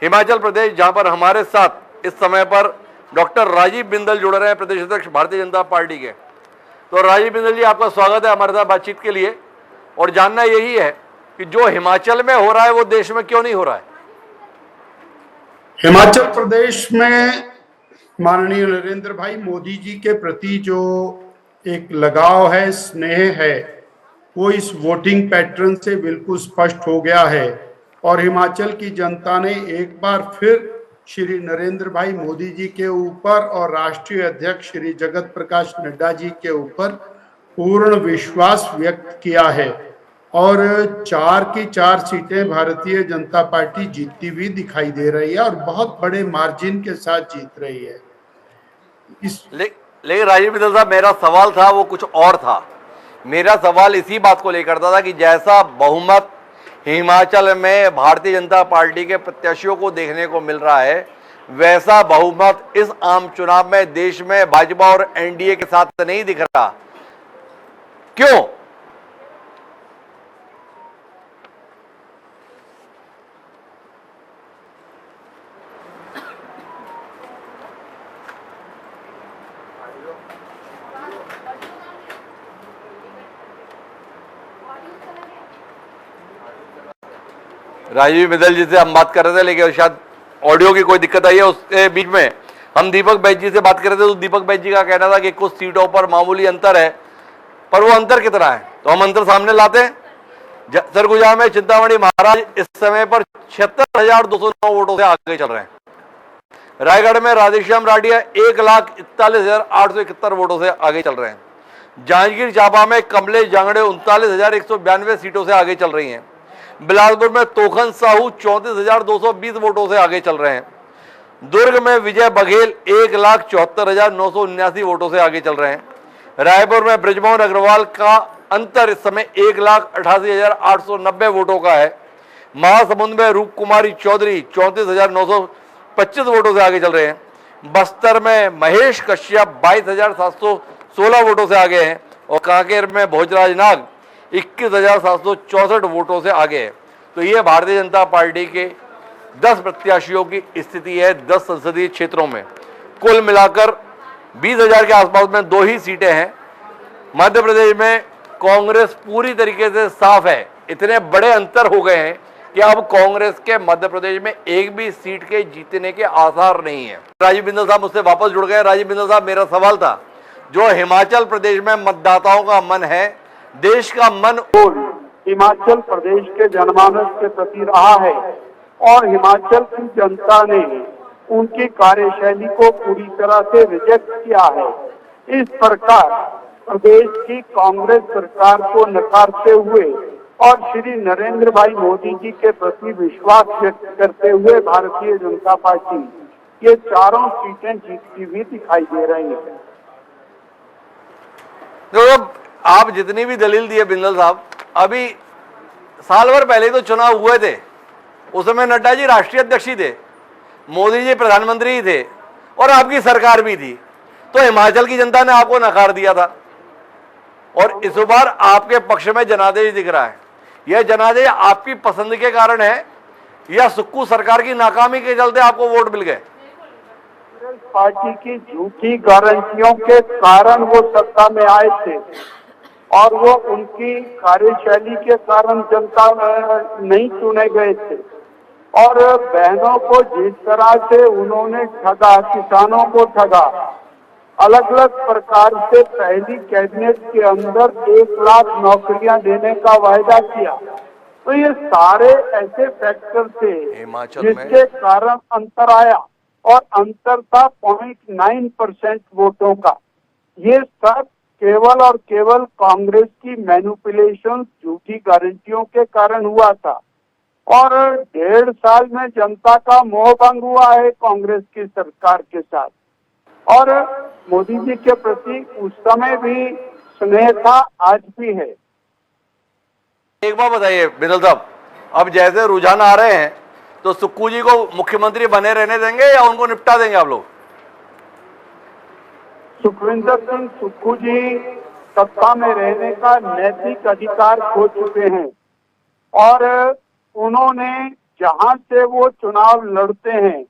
हिमाचल प्रदेश, जहां पर हमारे साथ इस समय पर डॉक्टर राजीव बिंदल जुड़ रहे हैं, प्रदेश अध्यक्ष भारतीय जनता पार्टी के। तो राजीव बिंदल जी, आपका स्वागत है हमारे साथ बातचीत के लिए। और जानना यही है कि जो हिमाचल में हो रहा है वो देश में क्यों नहीं हो रहा है। हिमाचल प्रदेश में माननीय नरेंद्र भाई मोदी जी के प्रति जो एक लगाव है, स्नेह है, वो इस वोटिंग पैटर्न से बिल्कुल स्पष्ट हो गया है। और हिमाचल की जनता ने एक बार फिर श्री नरेंद्र भाई मोदी जी के ऊपर और राष्ट्रीय अध्यक्ष श्री जगत प्रकाश नड्डा जी के ऊपर पूर्ण विश्वास व्यक्त किया है। और 4 की 4 सीटें भारतीय जनता पार्टी जीतती हुई दिखाई दे रही है और बहुत बड़े मार्जिन के साथ जीत रही है। लेकिन राजीव बिंदल साहब, मेरा सवाल था वो कुछ और था। मेरा सवाल इसी बात को लेकर था कि जैसा बहुमत हिमाचल में भारतीय जनता पार्टी के प्रत्याशियों को देखने को मिल रहा है, वैसा बहुमत इस आम चुनाव में देश में भाजपा और एनडीए के साथ नहीं दिख रहा। क्यों? राजीव बिंदल जी से हम बात कर रहे थे, लेकिन शायद ऑडियो की कोई दिक्कत आई है। उसके बीच में हम दीपक बैज जी से बात कर रहे थे, तो दीपक बैज जी का कहना था कि कुछ सीटों पर मामूली अंतर है, पर वो अंतर कितना है तो हम अंतर सामने लाते हैं। सरगुजा में चिंतामणि महाराज इस समय पर 76,209 वोटों से आगे चल रहे हैं। रायगढ़ में राधेश्याम राठिया 1,41,871 वोटों से आगे चल रहे हैं। जांजगीर चांपा में कमलेश जांगड़े 39,192 सीटों से आगे चल रही हैं। बिलासपुर में तोखन साहू 34,220 वोटों से आगे चल रहे हैं। दुर्ग में विजय बघेल 1,74,979 वोटों से आगे चल रहे हैं। रायपुर में बृजमोहन अग्रवाल का अंतर इस समय 1,88,890 वोटों का है। महासमुंद में रूप कुमारी चौधरी 34,925 वोटों से आगे चल रहे हैं। बस्तर में महेश कश्यप 22,716 वोटों से आगे हैं। और कांकेर में भोजराज नाग 21,764 वोटों से आगे है। तो ये भारतीय जनता पार्टी के 10 प्रत्याशियों की स्थिति है 10 संसदीय क्षेत्रों में। कुल मिलाकर 20,000 के आसपास में 2 ही सीटें हैं। मध्य प्रदेश में कांग्रेस पूरी तरीके से साफ है। इतने बड़े अंतर हो गए हैं कि अब कांग्रेस के मध्य प्रदेश में एक भी सीट के जीतने के आसार नहीं है। राजीव बिंदल साहब मुझसे वापस जुड़ गए। राजीव बिंदल साहब, मेरा सवाल था, जो हिमाचल प्रदेश में मतदाताओं का मन है, देश का मन हिमाचल प्रदेश के जनमानस के प्रति रहा है और हिमाचल की जनता ने उनकी कार्यशैली को पूरी तरह से रिजेक्ट किया है। इस प्रकार प्रदेश की कांग्रेस सरकार को नकारते हुए और श्री नरेंद्र भाई मोदी जी के प्रति विश्वास व्यक्त करते हुए भारतीय जनता पार्टी ये चारों सीटें जीतती हुई दिखाई दे रही है। तो आप जितनी भी दलील दिए बिंदल साहब, अभी साल भर पहले तो चुनाव हुए थे, उस समय नड्डा जी राष्ट्रीय अध्यक्ष ही थे, मोदी जी प्रधानमंत्री ही थे और आपकी सरकार भी थी। तो हिमाचल की जनता ने आपको नकार दिया था और इस बार आपके पक्ष में जनादेश दिख रहा है। यह जनादेश आपकी पसंद के कारण है या सुक्खू सरकार की नाकामी के चलते आपको वोट मिल गए? पार्टी की झूठी गारंटियों के कारण वो सत्ता में आए थे और वो उनकी कार्यशैली के कारण जनता नहीं चुने गए थे। और बहनों को जिस तरह से उन्होंने ठगा, किसानों को ठगा, अलग अलग प्रकार से पहली कैबिनेट के अंदर 1 लाख नौकरियां देने का वायदा किया। तो ये सारे ऐसे फैक्टर थे जिसके कारण अंतर आया और अंतर था 0.9% वोटों का। ये सब केवल और केवल कांग्रेस की मैनिपुलेशन, झूठी गारंटियों के कारण हुआ था। और 1.5 साल में जनता का मोह भंग हुआ है कांग्रेस की सरकार के साथ। और मोदी जी के प्रति उस समय भी स्नेह था, आज भी है। एक बात बताइए बिंदल साहब, अब जैसे रुझान आ रहे हैं तो सुक्खू जी को मुख्यमंत्री बने रहने देंगे या उनको निपटा देंगे आप लोग? सुखविंदर सिंह सुक्खू जी सत्ता में रहने का नैतिक अधिकार खो चुके हैं और उन्होंने जहां से वो चुनाव लड़ते हैं,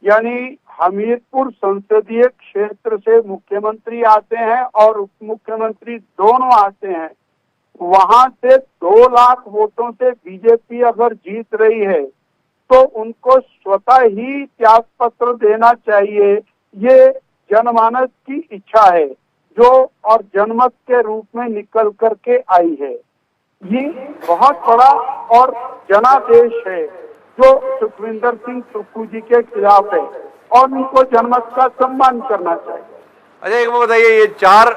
यानी हमीरपुर संसदीय क्षेत्र से मुख्यमंत्री आते हैं और उप मुख्यमंत्री दोनों आते हैं, वहां से 2 लाख वोटों से बीजेपी अगर जीत रही है तो उनको स्वतः ही त्याग पत्र देना चाहिए। ये जनमानस की इच्छा है जो और जनमत के रूप में निकल करके आई है। ये बहुत बड़ा और जनादेश है जो सुखविंदर सिंह सुक्खू जी के खिलाफ है और उनको जनमत का सम्मान करना चाहिए। अच्छा, एक बात बताइए, ये 4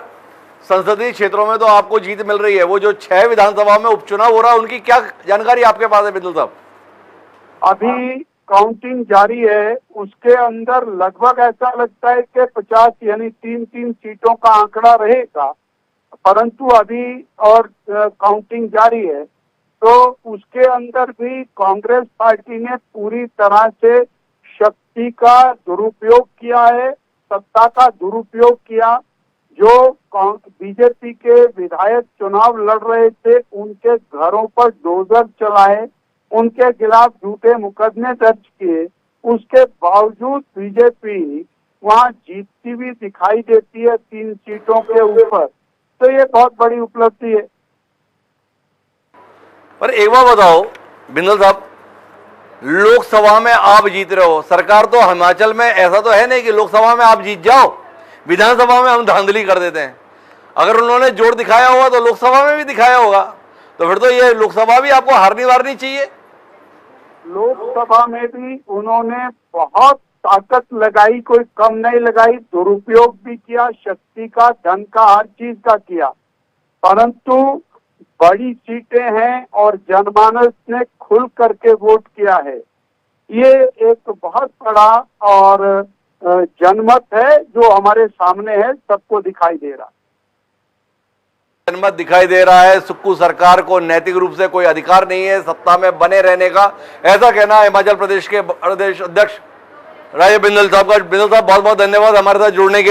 संसदीय क्षेत्रों में तो आपको जीत मिल रही है, वो जो 6 विधानसभा में उपचुनाव हो रहा है उनकी क्या जानकारी आपके पास है बिंदल साहब? अभी काउंटिंग जारी है, उसके अंदर लगभग ऐसा लगता है कि 50 यानी 3-3 सीटों का आंकड़ा रहेगा, परंतु अभी और काउंटिंग जारी है तो उसके अंदर भी कांग्रेस पार्टी ने पूरी तरह से शक्ति का दुरुपयोग किया है, सत्ता का दुरुपयोग किया। जो बीजेपी के विधायक चुनाव लड़ रहे थे उनके घरों पर डोजर चलाए, उनके खिलाफ झूठे मुकदमे दर्ज किए, उसके बावजूद बीजेपी वहां जीतती हुई दिखाई देती है 3 सीटों के ऊपर, तो ये बहुत बड़ी उपलब्धि है। पर एक बार बताओ बिंदल साहब, लोकसभा में आप जीत रहे हो, सरकार तो हिमाचल में ऐसा तो है नहीं कि लोकसभा में आप जीत जाओ, विधानसभा में हम धांधली कर देते हैं। अगर उन्होंने जोर दिखाया होगा तो लोकसभा में भी दिखाया होगा, तो फिर तो ये लोकसभा भी आपको हारनी वारनी चाहिए। लोकसभा में भी उन्होंने बहुत ताकत लगाई, कोई कम नहीं लगाई, दुरुपयोग भी किया, शक्ति का, धन का, हर चीज का किया, परंतु बड़ी सीटें हैं और जनमानस ने खुल करके वोट किया है। ये एक बहुत बड़ा और जनमत है जो हमारे सामने है, सबको दिखाई दे रहा है। जनमत दिखाई दे रहा है, सुक्खू सरकार को नैतिक रूप से कोई अधिकार नहीं है सत्ता में बने रहने का, ऐसा कहना है हिमाचल प्रदेश के प्रदेश अध्यक्ष राजीव बिंदल साहब का। बिंदल साहब, बहुत बहुत धन्यवाद हमारे साथ जुड़ने के